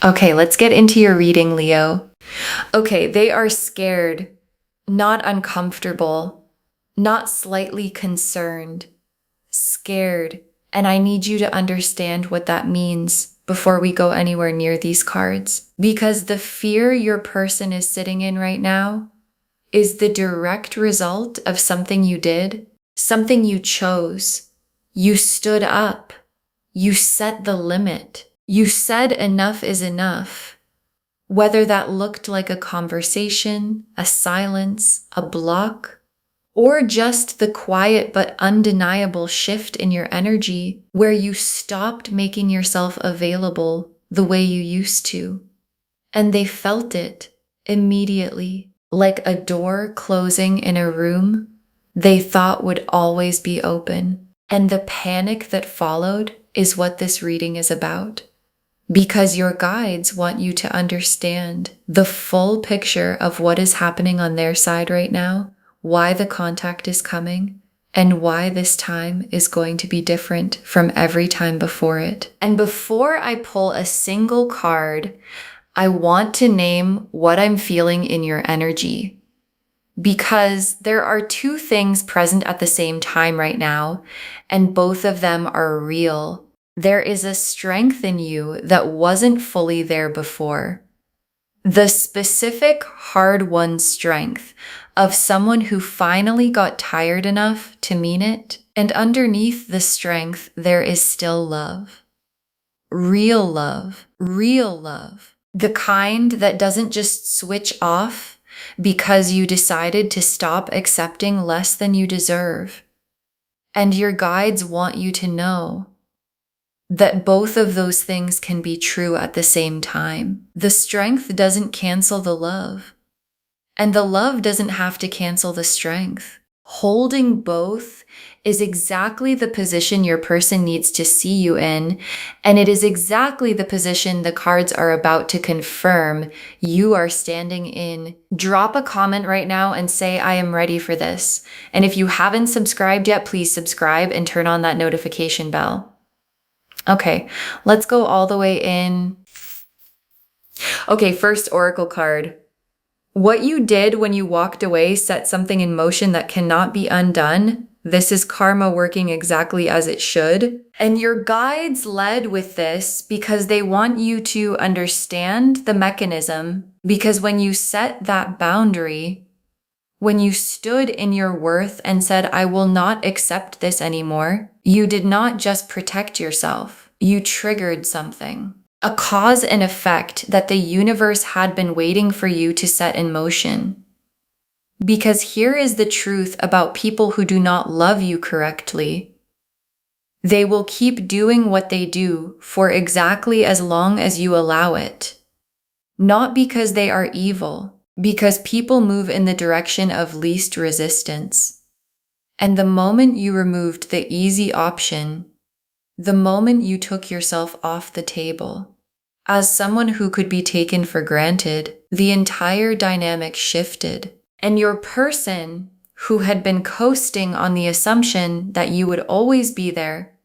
Okay, let's get into your reading, Leo. Okay, they are scared, not uncomfortable, not slightly concerned, scared. And I need you to understand what that means before we go anywhere near these cards. Because the fear your person is sitting in right now is the direct result of something you did, something you chose. You stood up. You set the limit. You said enough is enough. Whether that looked like a conversation, a silence, a block, or just the quiet but undeniable shift in your energy where you stopped making yourself available the way you used to. And they felt it immediately, like a door closing in a room they thought would always be open. And the panic that followed is what this reading is about. Because your guides want you to understand the full picture of what is happening on their side right now, why the contact is coming, and why this time is going to be different from every time before it. And before I pull a single card, I want to name what I'm feeling in your energy. Because there are two things present at the same time right now, and both of them are real. There is a strength in you that wasn't fully there before. The specific hard-won strength of someone who finally got tired enough to mean it, and underneath the strength there is still love. Real love. Real love. The kind that doesn't just switch off because you decided to stop accepting less than you deserve. And your guides want you to know that both of those things can be true at the same time. The strength doesn't cancel the love, and the love doesn't have to cancel the strength. Holding both is exactly the position your person needs to see you in, and it is exactly the position the cards are about to confirm you are standing in. Drop a comment right now and say, I am ready for this. And if you haven't subscribed yet, please subscribe and turn on that notification bell. Okay, let's go all the way in. Okay, first oracle card. What you did when you walked away set something in motion that cannot be undone. This is karma working exactly as it should. And your guides led with this because they want you to understand the mechanism. Because when you set that boundary, when you stood in your worth and said, I will not accept this anymore, you did not just protect yourself. You triggered something. A cause and effect that the universe had been waiting for you to set in motion. Because here is the truth about people who do not love you correctly. They will keep doing what they do for exactly as long as you allow it. Not because they are evil, because people move in the direction of least resistance. And the moment you removed the easy option, the moment you took yourself off the table, as someone who could be taken for granted, the entire dynamic shifted. And your person, who had been coasting on the assumption that you would always be there,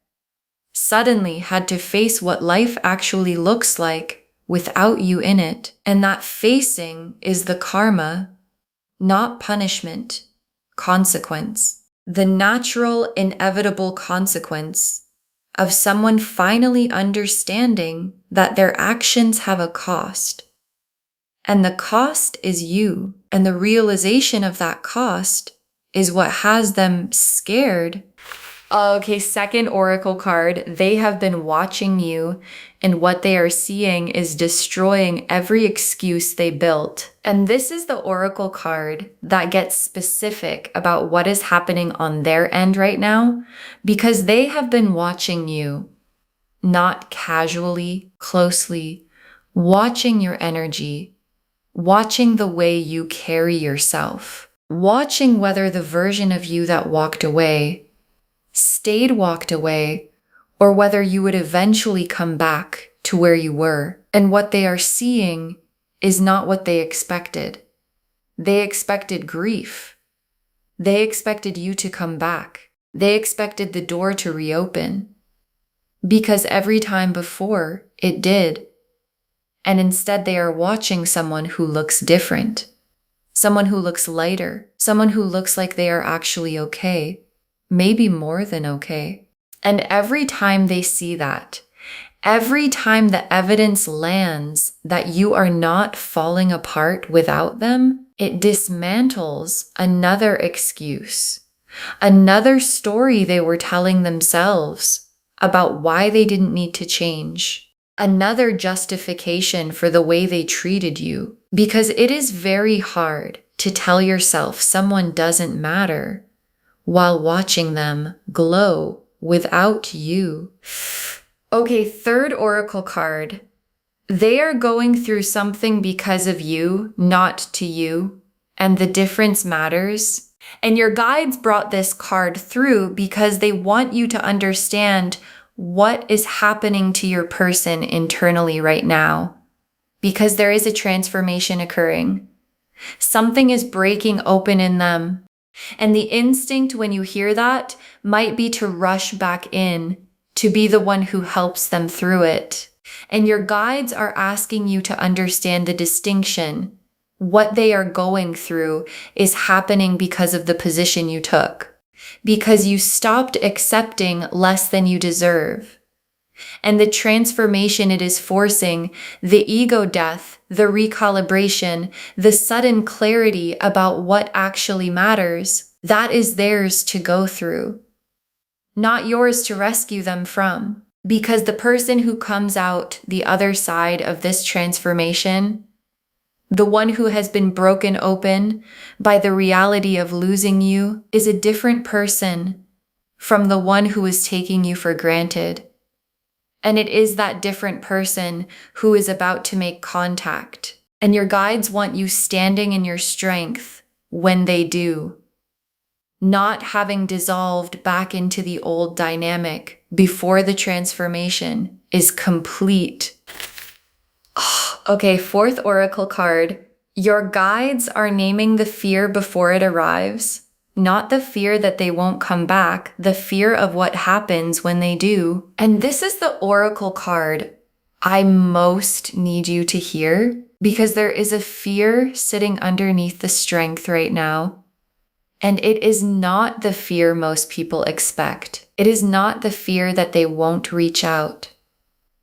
suddenly had to face what life actually looks like without you in it. And that facing is the karma, not punishment, consequence. The natural, inevitable consequence of someone finally understanding that their actions have a cost. And the cost is you. And the realization of that cost is what has them scared. Okay, second oracle card. They have been watching you, and what they are seeing is destroying every excuse they built. And this is the oracle card that gets specific about what is happening on their end right now, because they have been watching you, not casually, closely, watching your energy, watching the way you carry yourself, watching whether the version of you that walked away stayed walked away, or whether you would eventually come back to where you were. And what they are seeing is not what they expected. They expected grief. They expected you to come back. They expected the door to reopen. Because every time before, it did. And instead they are watching someone who looks different, someone who looks lighter, someone who looks like they are actually okay, maybe more than okay. And every time they see that, every time the evidence lands that you are not falling apart without them, it dismantles another excuse, another story they were telling themselves about why they didn't need to change, another justification for the way they treated you. Because it is very hard to tell yourself someone doesn't matter while watching them glow without you. Okay, third oracle card. They are going through something because of you, not to you, and the difference matters. And your guides brought this card through because they want you to understand what is happening to your person internally right now. Because there is a transformation occurring. Something is breaking open in them. And the instinct when you hear that might be to rush back in, to be the one who helps them through it. And your guides are asking you to understand the distinction. What they are going through is happening because of the position you took, because you stopped accepting less than you deserve. And the transformation it is forcing, the ego death, the recalibration, the sudden clarity about what actually matters, that is theirs to go through, not yours to rescue them from. Because the person who comes out the other side of this transformation, the one who has been broken open by the reality of losing you, is a different person from the one who is taking you for granted. And it is that different person who is about to make contact. And your guides want you standing in your strength when they do, not having dissolved back into the old dynamic before the transformation is complete. Okay, fourth oracle card. Your guides are naming the fear before it arrives, not the fear that they won't come back, the fear of what happens when they do. And this is the oracle card I most need you to hear, because there is a fear sitting underneath the strength right now. And it is not the fear most people expect. It is not the fear that they won't reach out.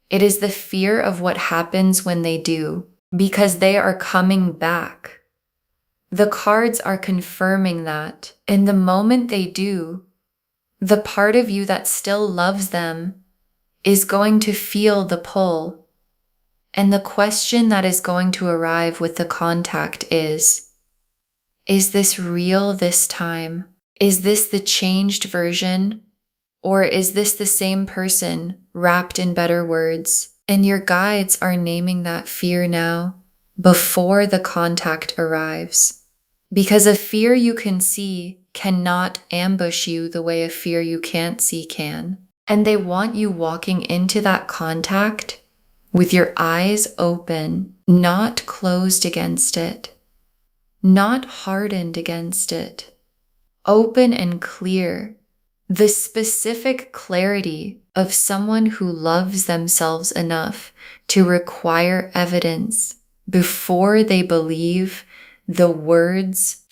It is the fear of what happens when they do, because they are coming back. The cards are confirming that. And the moment they do, the part of you that still loves them is going to feel the pull. And the question that is going to arrive with the contact is this real this time? Is this the changed version? Or is this the same person wrapped in better words? And your guides are naming that fear now before the contact arrives. Because a fear you can see cannot ambush you the way a fear you can't see can. And they want you walking into that contact with your eyes open, not closed against it, not hardened against it, open and clear. The specific clarity of someone who loves themselves enough to require evidence before they believe the words.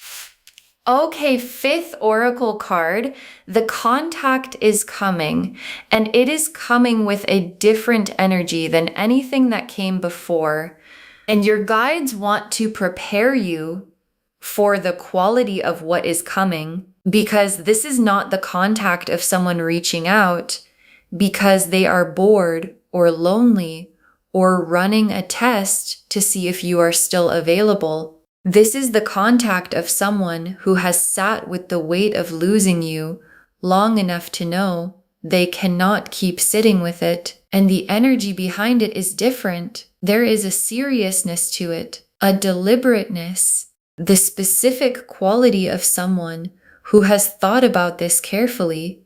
Okay, fifth oracle card. The contact is coming, and it is coming with a different energy than anything that came before. And your guides want to prepare you for the quality of what is coming, because this is not the contact of someone reaching out because they are bored or lonely or running a test to see if you are still available. This is the contact of someone who has sat with the weight of losing you long enough to know they cannot keep sitting with it, and the energy behind it is different. There is a seriousness to it, a deliberateness, the specific quality of someone who has thought about this carefully,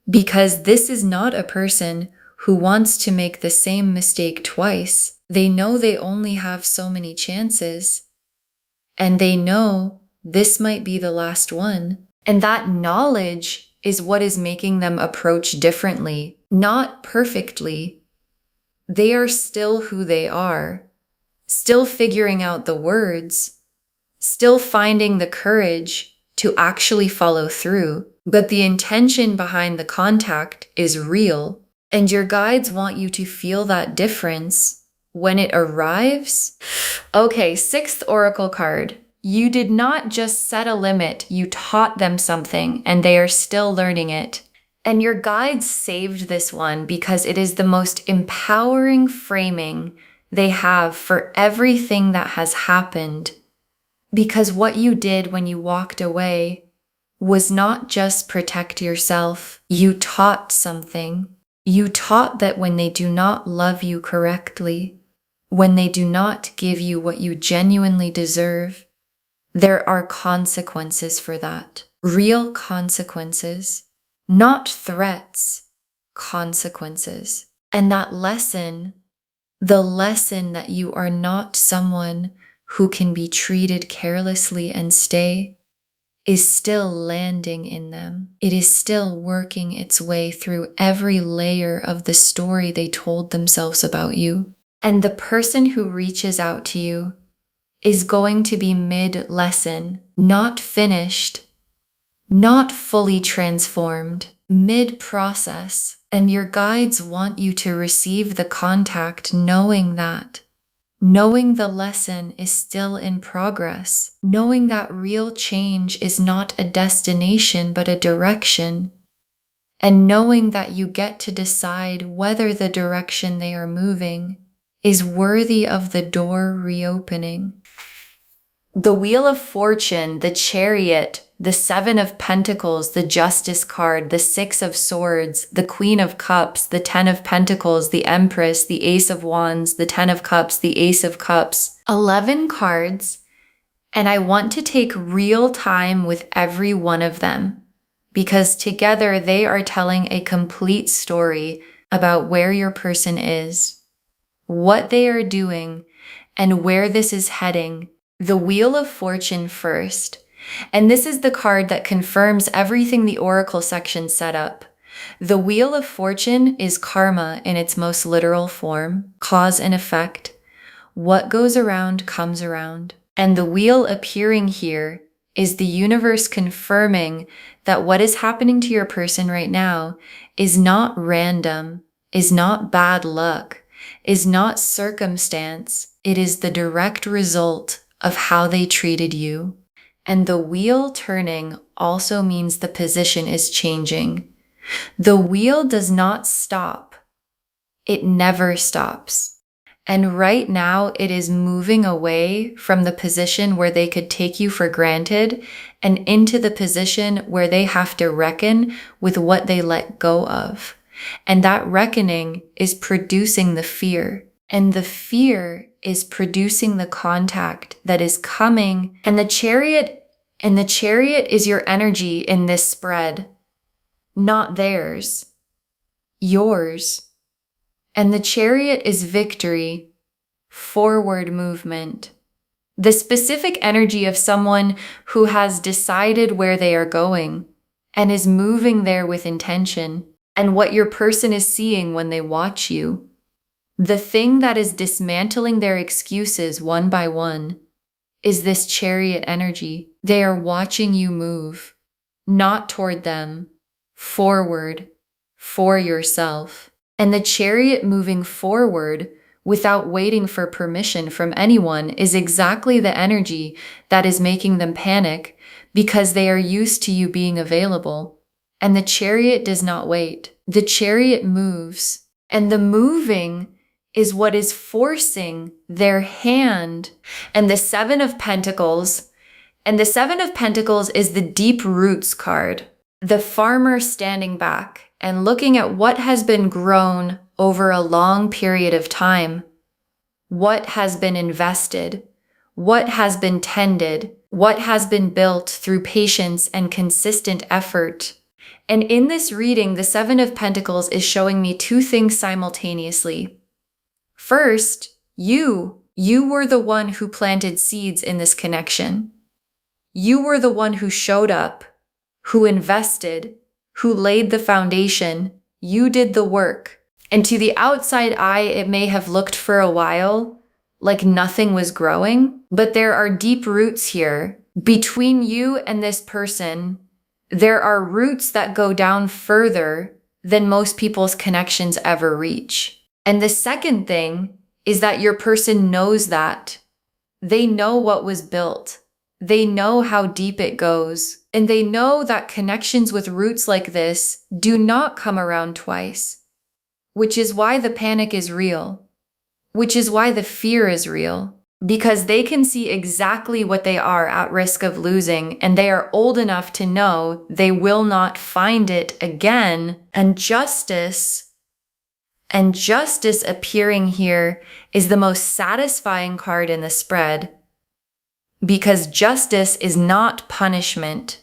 because this is not a person who wants to make the same mistake twice. They know they only have so many chances, and they know this might be the last one. And that knowledge is what is making them approach differently, not perfectly. They are still who they are, still figuring out the words, still finding the courage to actually follow through. But the intention behind the contact is real, and your guides want you to feel that difference when it arrives. Okay, sixth oracle card. You did not just set a limit, you taught them something, and they are still learning it. And your guides saved this one because it is the most empowering framing they have for everything that has happened. Because what you did when you walked away was not just protect yourself. You taught something. You taught that when they do not love you correctly, when they do not give you what you genuinely deserve, there are consequences for that. Real consequences. Not threats, consequences. And that lesson, the lesson that you are not someone who can be treated carelessly and stay, is still landing in them. It is still working its way through every layer of the story they told themselves about you. And the person who reaches out to you is going to be mid-lesson, not finished, not fully transformed, mid-process. And your guides want you to receive the contact knowing that. Knowing the lesson is still in progress. Knowing that real change is not a destination but a direction. And knowing that you get to decide whether the direction they are moving is worthy of the door reopening. The Wheel of Fortune, the Chariot, the Seven of Pentacles, the Justice card, the Six of Swords, the Queen of Cups, the Ten of Pentacles, the Empress, the Ace of Wands, the Ten of Cups, the Ace of Cups. 11 cards, and I want to take real time with every one of them because together they are telling a complete story about where your person is, what they are doing, and where this is heading. The Wheel of Fortune first. And this is the card that confirms everything the Oracle section set up. The Wheel of Fortune is karma in its most literal form, cause and effect. What goes around comes around. And the wheel appearing here is the universe confirming that what is happening to your person right now is not random, is not bad luck, is not circumstance. It is the direct result of how they treated you. And the wheel turning also means the position is changing. The wheel does not stop. It never stops. And right now it is moving away from the position where they could take you for granted and into the position where they have to reckon with what they let go of. And that reckoning is producing the fear. And the fear is producing the contact that is coming. And the chariot is your energy in this spread, not theirs, yours. And the chariot is victory, forward movement, the specific energy of someone who has decided where they are going and is moving there with intention, and what your person is seeing when they watch you. The thing that is dismantling their excuses one by one is this chariot energy. They are watching you move, not toward them, forward, for yourself. And the chariot moving forward without waiting for permission from anyone is exactly the energy that is making them panic because they are used to you being available. And the chariot does not wait. The chariot moves, and the moving is what is forcing their hand. And the Seven of Pentacles, and the Seven of Pentacles is the deep roots card. The farmer standing back and looking at what has been grown over a long period of time, what has been invested, what has been tended, what has been built through patience and consistent effort. And in this reading, the Seven of Pentacles is showing me two things simultaneously. First, you were the one who planted seeds in this connection. You were the one who showed up, who invested, who laid the foundation. You did the work. And to the outside eye, it may have looked for a while like nothing was growing, but there are deep roots here. Between you and this person, there are roots that go down further than most people's connections ever reach. And the second thing is that your person knows that. They know what was built. They know how deep it goes. And they know that connections with roots like this do not come around twice, which is why the panic is real, which is why the fear is real, because they can see exactly what they are at risk of losing, and they are old enough to know they will not find it again. And justice appearing here is the most satisfying card in the spread, because justice is not punishment.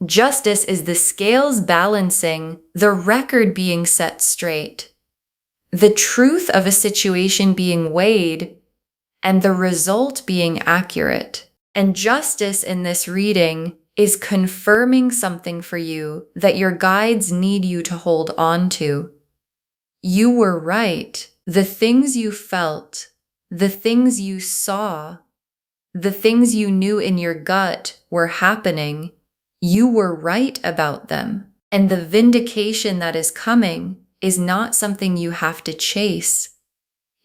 Justice is the scales balancing, the record being set straight, the truth of a situation being weighed, and the result being accurate. And justice in this reading is confirming something for you that your guides need you to hold on to. You were right. The things you felt, the things you saw, the things you knew in your gut were happening. You were right about them. And the vindication that is coming is not something you have to chase.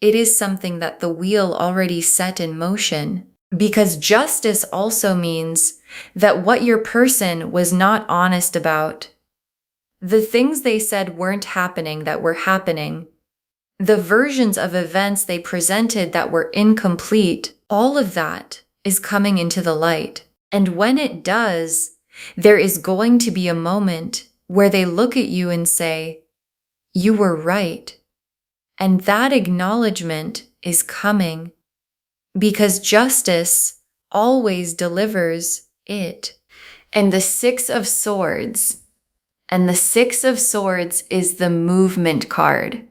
It is something that the wheel already set in motion. Because justice also means that what your person was not honest about, the things they said weren't happening that were happening, the versions of events they presented that were incomplete, all of that is coming into the light. And when it does, there is going to be a moment where they look at you and say, "You were right." And that acknowledgement is coming because justice always delivers it. And the Six of Swords, and the Six of Swords is the movement card.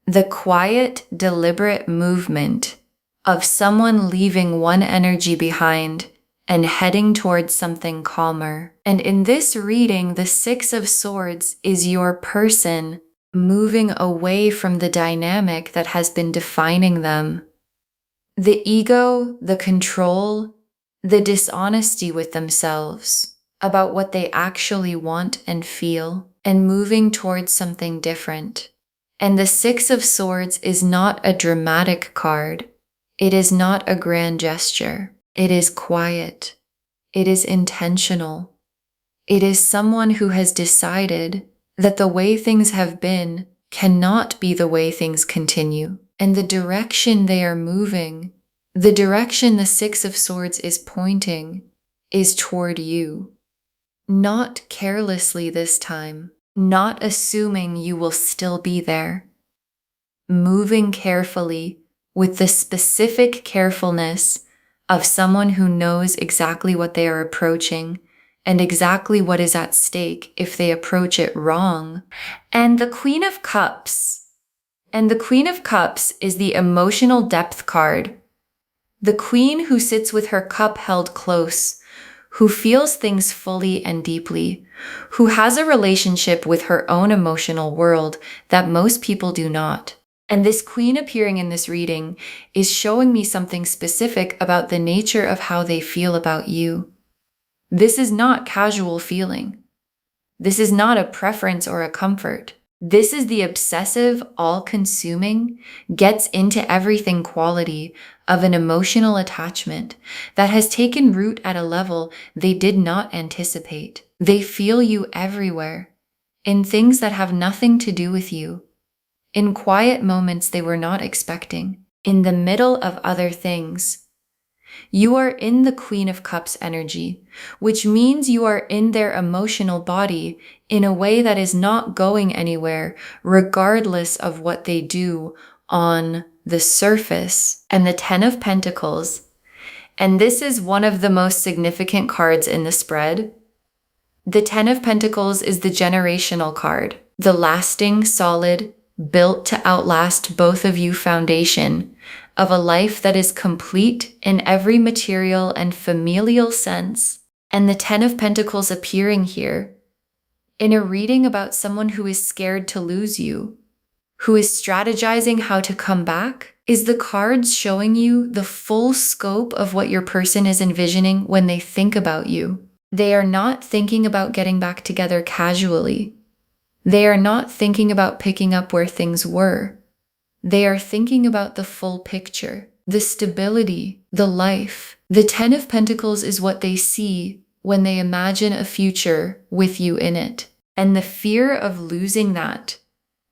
The quiet, deliberate movement of someone leaving one energy behind and heading towards something calmer. And in this reading, the Six of Swords is your person moving away from the dynamic that has been defining them. The ego, the control, the dishonesty with themselves about what they actually want and feel, and moving towards something different. And the Six of Swords is not a dramatic card. It is not a grand gesture. It is quiet. It is intentional. It is someone who has decided that the way things have been cannot be the way things continue. And the direction they are moving, the direction the Six of Swords is pointing, is toward you. Not carelessly this time, not assuming you will still be there. Moving carefully with the specific carefulness of someone who knows exactly what they are approaching and exactly what is at stake if they approach it wrong. And the Queen of Cups. And the Queen of Cups is the emotional depth card. The queen who sits with her cup held close, who feels things fully and deeply, who has a relationship with her own emotional world that most people do not. And this queen appearing in this reading is showing me something specific about the nature of how they feel about you. This is not casual feeling. This is not a preference or a comfort. This is the obsessive, all-consuming, gets into everything quality of an emotional attachment that has taken root at a level they did not anticipate. They feel you everywhere, in things that have nothing to do with you, in quiet moments they were not expecting, in the middle of other things. You are in the Queen of Cups energy, which means you are in their emotional body in a way that is not going anywhere, regardless of what they do on the surface. And the Ten of Pentacles, and this is one of the most significant cards in the spread. The Ten of Pentacles is the generational card, the lasting, solid, built to outlast both of you foundation of a life that is complete in every material and familial sense. And the Ten of Pentacles appearing here in a reading about someone who is scared to lose you, who is strategizing how to come back? Is the cards showing you the full scope of what your person is envisioning when they think about you? They are not thinking about getting back together casually. They are not thinking about picking up where things were. They are thinking about the full picture, the stability, the life. The Ten of Pentacles is what they see when they imagine a future with you in it. And the fear of losing that,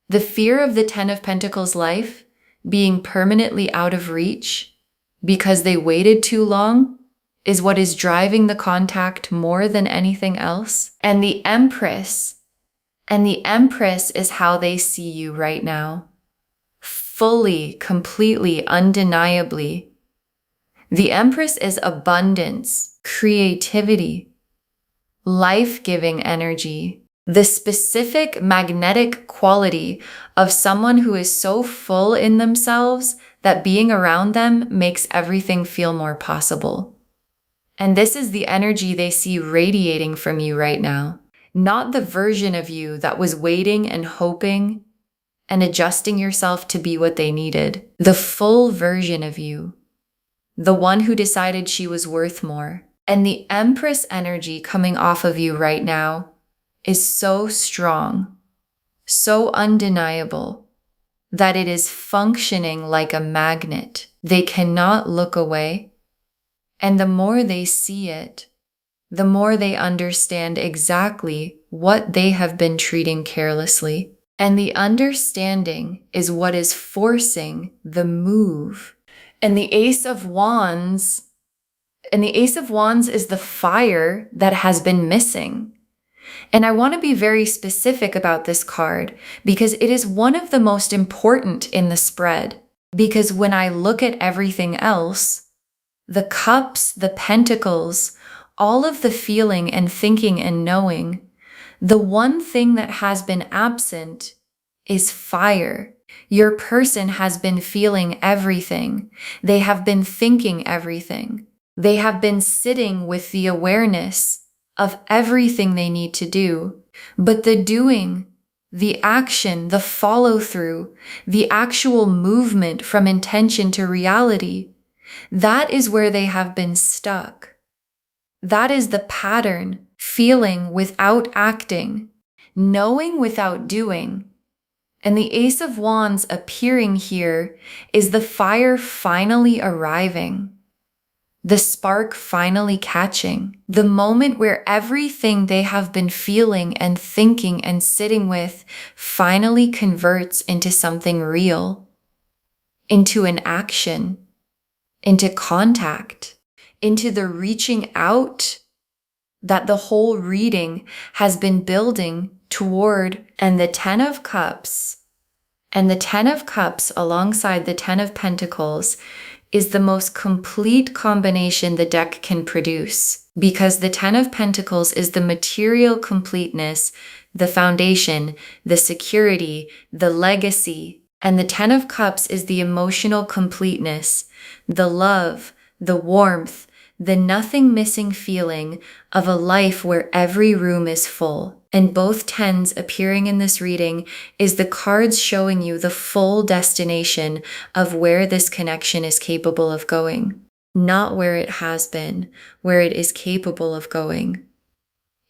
the fear of the Ten of Pentacles life being permanently out of reach because they waited too long, is what is driving the contact more than anything else. And the Empress is how they see you right now. Fully, completely, undeniably. The Empress is abundance, creativity, life-giving energy. The specific magnetic quality of someone who is so full in themselves that being around them makes everything feel more possible. And this is the energy they see radiating from you right now. Not the version of you that was waiting and hoping and adjusting yourself to be what they needed. The full version of you. The one who decided she was worth more. And the Empress energy coming off of you right now is so strong, so undeniable, that it is functioning like a magnet. They cannot look away. And the more they see it, the more they understand exactly what they have been treating carelessly. And the understanding is what is forcing the move. And the Ace of Wands is the fire that has been missing. And I want to be very specific about this card because it is one of the most important in the spread. Because when I look at everything else, the cups, the pentacles, all of the feeling and thinking and knowing, the one thing that has been absent is fire. Your person has been feeling everything. They have been thinking everything. They have been sitting with the awareness of everything they need to do. But the doing, the action, the follow-through, the actual movement from intention to reality, that is where they have been stuck. That is the pattern, feeling without acting, knowing without doing. And the Ace of Wands appearing here is the fire finally arriving, the spark finally catching, the moment where everything they have been feeling and thinking and sitting with finally converts into something real, into an action, into contact, into the reaching out that the whole reading has been building toward. And the Ten of Cups alongside the Ten of Pentacles is the most complete combination the deck can produce, because the Ten of Pentacles is the material completeness, the foundation, the security, the legacy, and the Ten of Cups is the emotional completeness, the love, the warmth, the nothing missing feeling of a life where every room is full. And both tens appearing in this reading is the cards showing you the full destination of where this connection is capable of going. Not where it has been, where it is capable of going.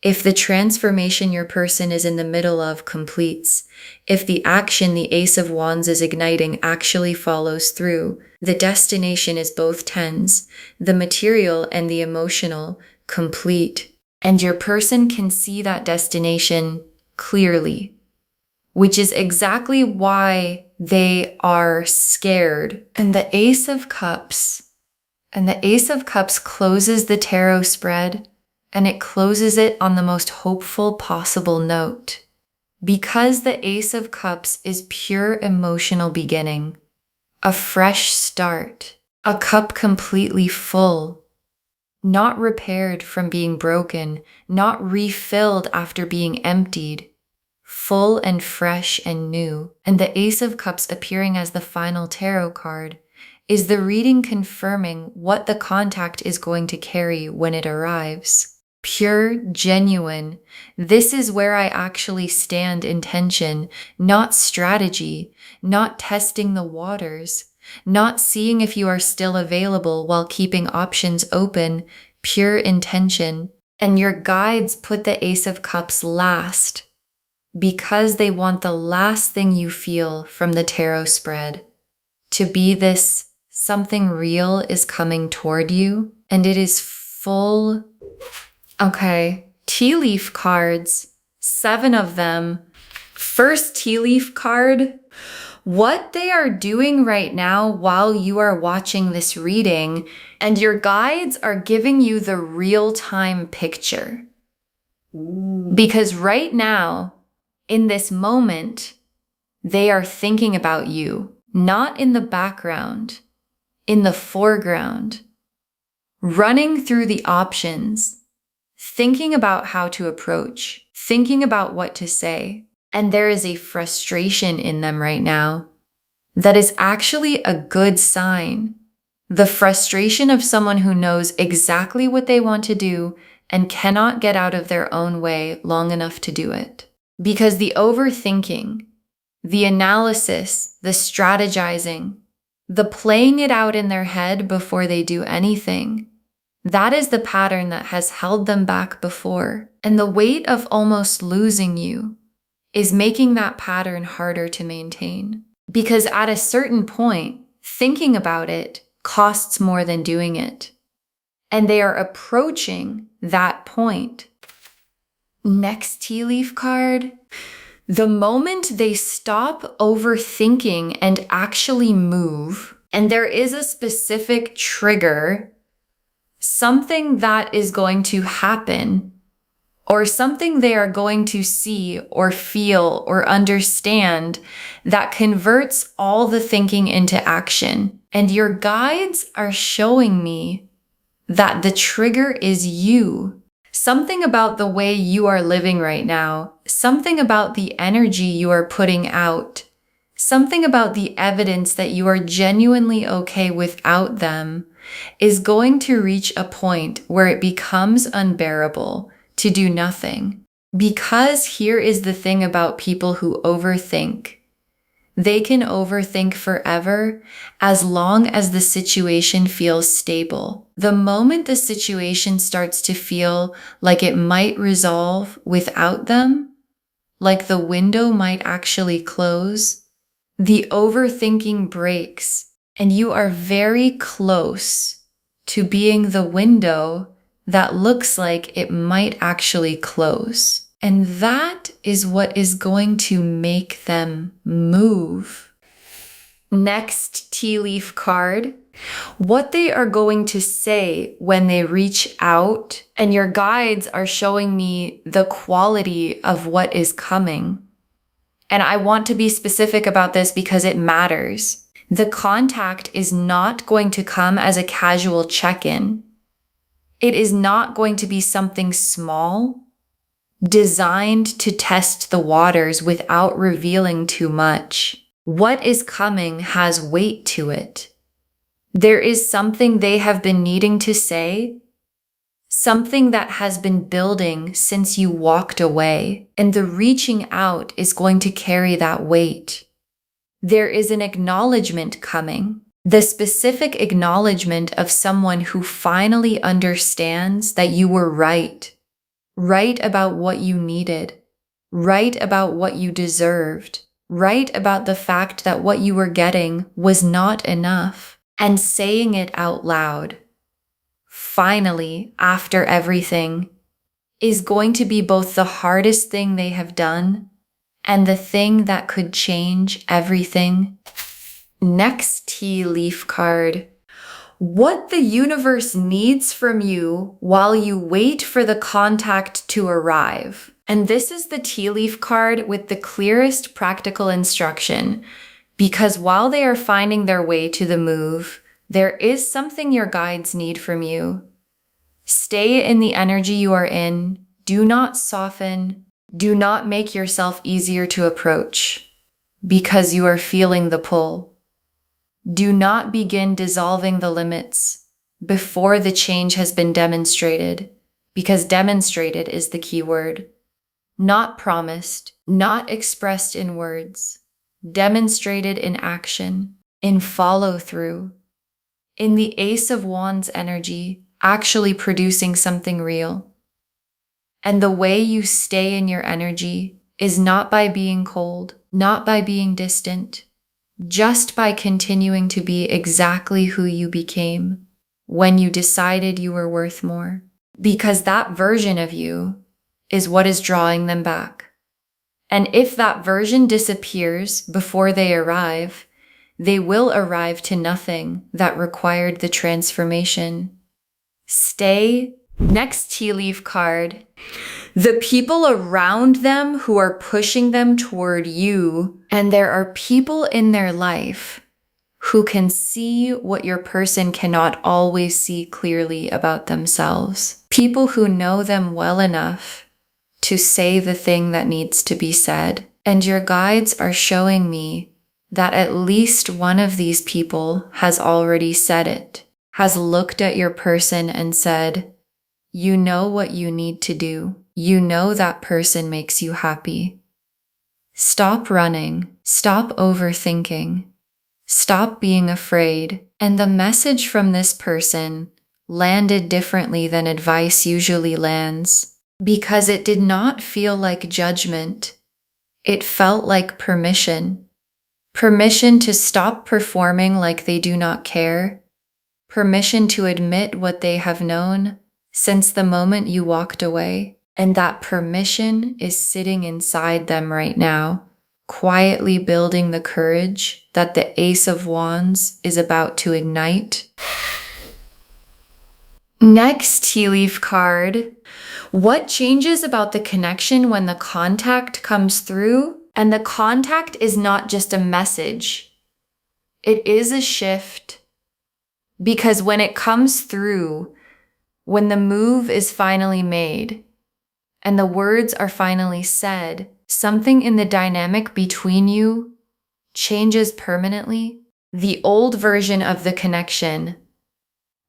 If the transformation your person is in the middle of completes, if the action the Ace of Wands is igniting actually follows through, the destination is both tens, the material and the emotional, complete. And your person can see that destination clearly, which is exactly why they are scared. And the Ace of Cups closes the tarot spread, and it closes it on the most hopeful possible note. Because the Ace of Cups is pure emotional beginning, a fresh start, a cup completely full, not repaired from being broken, not refilled after being emptied, full and fresh and new. And the Ace of Cups appearing as the final tarot card is the reading confirming what the contact is going to carry when it arrives. pure, genuine. This is where I actually stand intention, not strategy, not testing the waters, not seeing if you are still available while keeping options open, pure intention. And your guides put the Ace of Cups last because they want the last thing you feel from the tarot spread to be this something real is coming toward you, and it is full. Okay, tea leaf cards, 7 of them. First tea leaf card, what they are doing right now while you are watching this reading, and your guides are giving you the real-time picture. Because right now, in this moment, they are thinking about you, not in the background, in the foreground, running through the options, thinking about how to approach, thinking about what to say. And there is a frustration in them right now that is actually a good sign. The frustration of someone who knows exactly what they want to do and cannot get out of their own way long enough to do it. Because the overthinking, the analysis, the strategizing, the playing it out in their head before they do anything, that is the pattern that has held them back before. And the weight of almost losing you is making that pattern harder to maintain. Because at a certain point, thinking about it costs more than doing it. And they are approaching that point. Next tea leaf card. The moment they stop overthinking and actually move, and there is a specific trigger, something that is going to happen, or something they are going to see or feel or understand that converts all the thinking into action. And your guides are showing me that the trigger is you. Something about the way you are living right now, something about the energy you are putting out, something about the evidence that you are genuinely okay without them is going to reach a point where it becomes unbearable to do nothing. Because here is the thing about people who overthink. They can overthink forever as long as the situation feels stable. The moment the situation starts to feel like it might resolve without them, like the window might actually close, the overthinking breaks, and you are very close to being the window that looks like it might actually close. And that is what is going to make them move. Next tea leaf card. What they are going to say when they reach out, and your guides are showing me the quality of what is coming. And I want to be specific about this because it matters. The contact is not going to come as a casual check-in. It is not going to be something small, designed to test the waters without revealing too much. What is coming has weight to it. There is something they have been needing to say, something that has been building since you walked away, and the reaching out is going to carry that weight. There is an acknowledgement coming, the specific acknowledgement of someone who finally understands that you were right. Right about what you needed, right about what you deserved, right about the fact that what you were getting was not enough, and saying it out loud, finally, after everything, is going to be both the hardest thing they have done and the thing that could change everything. Next tea leaf card. What the universe needs from you while you wait for the contact to arrive. And this is the tea leaf card with the clearest practical instruction, because while they are finding their way to the move, there is something your guides need from you. Stay in the energy you are in. Do not soften. Do not make yourself easier to approach because you are feeling the pull. Do not begin dissolving the limits before the change has been demonstrated, because demonstrated is the key word. Not promised, not expressed in words, demonstrated in action, in follow through, in the Ace of Wands energy, actually producing something real. And the way you stay in your energy is not by being cold, not by being distant, just by continuing to be exactly who you became when you decided you were worth more. Because that version of you is what is drawing them back. And if that version disappears before they arrive, they will arrive to nothing that required the transformation. Stay. Next tea leaf card. The people around them who are pushing them toward you, and there are people in their life who can see what your person cannot always see clearly about themselves. People who know them well enough to say the thing that needs to be said. And your guides are showing me that at least one of these people has already said it, has looked at your person and said, you know what you need to do. You know that person makes you happy. Stop running. Stop overthinking. Stop being afraid. And the message from this person landed differently than advice usually lands, because it did not feel like judgment. It felt like permission. Permission to stop performing like they do not care. Permission to admit what they have known since the moment you walked away. And that permission is sitting inside them right now, quietly building the courage that the Ace of Wands is about to ignite. Next tea leaf card. What changes about the connection when the contact comes through? And the contact is not just a message. It is a shift. Because when it comes through, when the move is finally made, and the words are finally said, something in the dynamic between you changes permanently. The old version of the connection,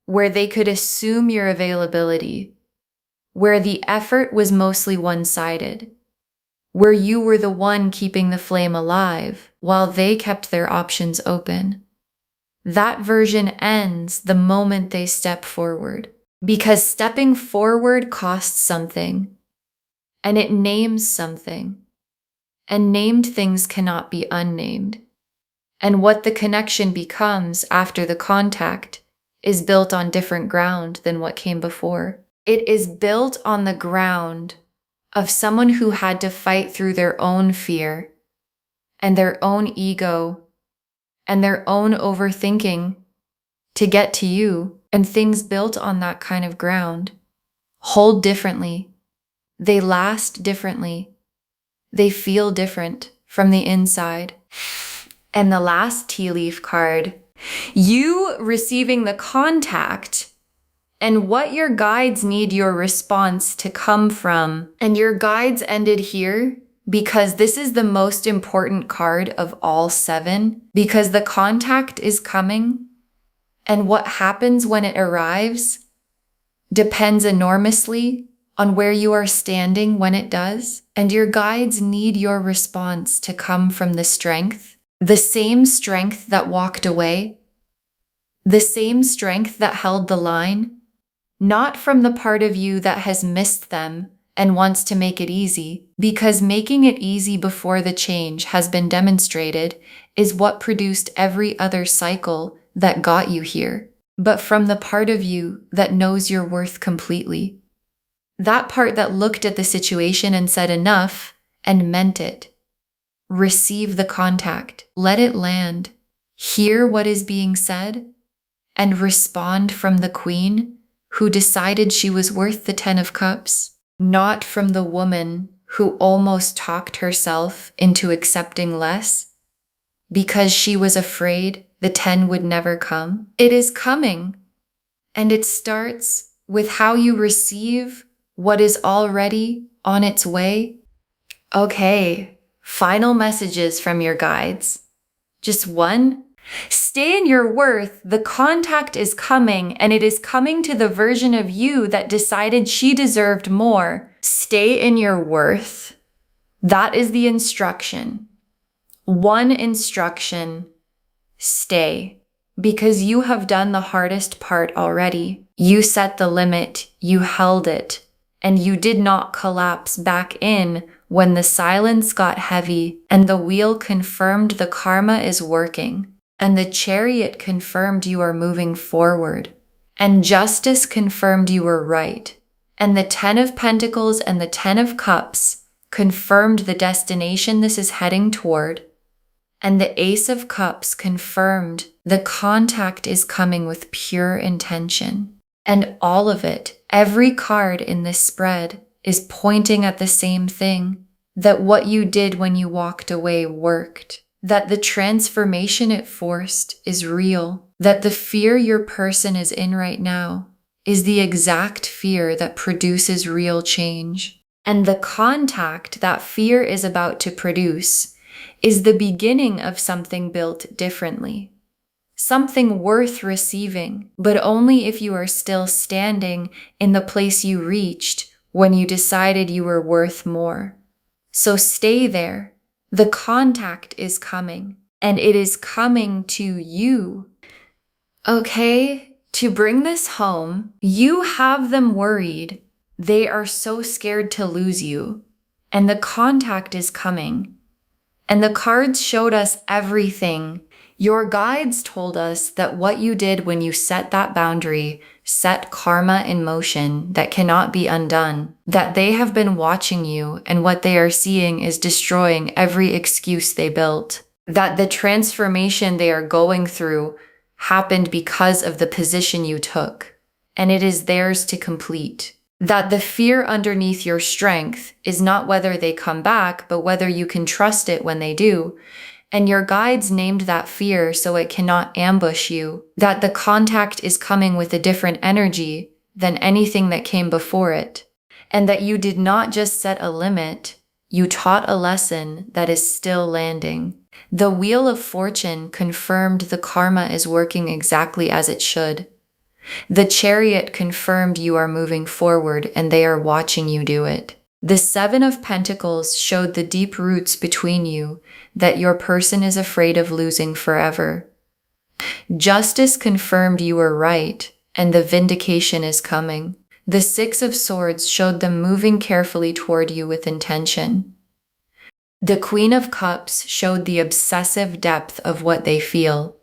where they could assume your availability, where the effort was mostly one-sided, where you were the one keeping the flame alive while they kept their options open. That version ends the moment they step forward, because stepping forward costs something. And it names something. And named things cannot be unnamed. And what the connection becomes after the contact is built on different ground than what came before. It is built on the ground of someone who had to fight through their own fear and their own ego and their own overthinking to get to you. And things built on that kind of ground hold differently. They last differently. They feel different from the inside. And the last tea leaf card, you receiving the contact and what your guides need your response to come from. And your guides ended here because this is the most important card of all 7, because the contact is coming, and what happens when it arrives depends enormously on where you are standing when it does. And your guides need your response to come from the same strength that walked away, the same strength that held the line, not from the part of you that has missed them and wants to make it easy, because making it easy before the change has been demonstrated is what produced every other cycle that got you here, but from the part of you that knows your worth completely. That part that looked at the situation and said enough and meant it. Receive the contact, let it land, hear what is being said, and respond from the queen who decided she was worth the 10 of Cups, not from the woman who almost talked herself into accepting less because she was afraid the 10 would never come. It is coming, and it starts with how you receive what is already on its way. Okay, final messages from your guides. Just one. Stay in your worth. The contact is coming, and it is coming to the version of you that decided she deserved more. Stay in your worth. That is the instruction. One instruction, stay. Because you have done the hardest part already. You set the limit, you held it, and you did not collapse back in when the silence got heavy and the wheel confirmed the karma is working. And the chariot confirmed you are moving forward. And justice confirmed you were right. And the 10 of Pentacles and the 10 of Cups confirmed the destination this is heading toward. And the Ace of Cups confirmed the contact is coming with pure intention. And all of it, every card in this spread, is pointing at the same thing, that what you did when you walked away worked. That the transformation it forced is real, that the fear your person is in right now is the exact fear that produces real change. And the contact that fear is about to produce is the beginning of something built differently. Something worth receiving, but only if you are still standing in the place you reached when you decided you were worth more. So stay there. The contact is coming, and it is coming to you. Okay, to bring this home, you have them worried. They are so scared to lose you, and the contact is coming. And the cards showed us everything. Your guides told us that what you did when you set that boundary set karma in motion that cannot be undone, that they have been watching you and what they are seeing is destroying every excuse they built, that the transformation they are going through happened because of the position you took, and it is theirs to complete. That the fear underneath your strength is not whether they come back, but whether you can trust it when they do. And your guides named that fear so it cannot ambush you, that the contact is coming with a different energy than anything that came before it, and that you did not just set a limit, you taught a lesson that is still landing. The Wheel of Fortune confirmed the karma is working exactly as it should. The Chariot confirmed you are moving forward and they are watching you do it. The 7 of Pentacles showed the deep roots between you that your person is afraid of losing forever. Justice confirmed you were right, and the vindication is coming. The 6 of Swords showed them moving carefully toward you with intention. The Queen of Cups showed the obsessive depth of what they feel.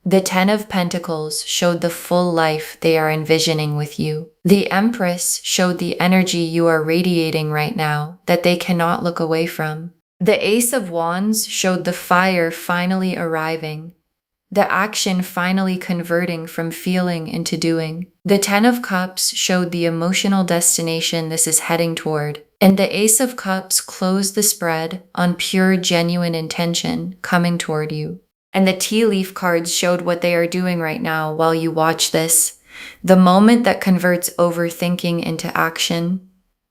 The 10 of Pentacles showed the full life they are envisioning with you. The Empress showed the energy you are radiating right now that they cannot look away from. The Ace of Wands showed the fire finally arriving, the action finally converting from feeling into doing. The 10 of Cups showed the emotional destination this is heading toward. And the Ace of Cups closed the spread on pure, genuine intention coming toward you. And the tea leaf cards showed what they are doing right now while you watch this. The moment that converts overthinking into action.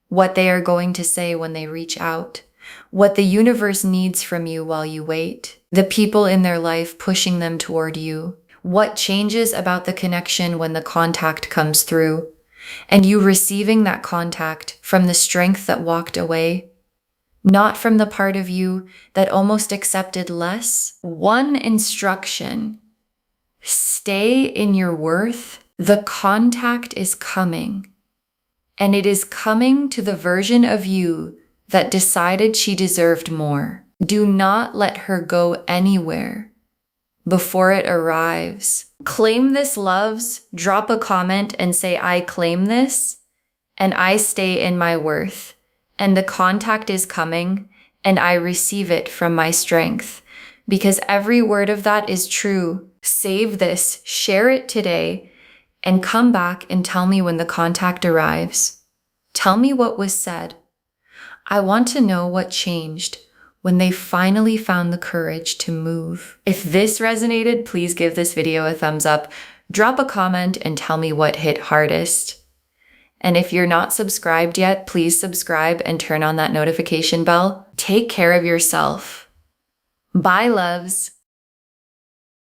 What they are going to say when they reach out. What the universe needs from you while you wait. The people in their life pushing them toward you. What changes about the connection when the contact comes through. And you receiving that contact from the strength that walked away. Not from the part of you that almost accepted less. One instruction, stay in your worth. The contact is coming, and it is coming to the version of you that decided she deserved more. Do not let her go anywhere before it arrives. Claim this, loves. Drop a comment and say, I claim this, and I stay in my worth. And the contact is coming, and I receive it from my strength. Because every word of that is true. Save this, share it today, and come back and tell me when the contact arrives. Tell me what was said. I want to know what changed when they finally found the courage to move. If this resonated, please give this video a thumbs up, drop a comment, and tell me what hit hardest. And if you're not subscribed yet, please subscribe and turn on that notification bell. Take care of yourself. Bye, loves.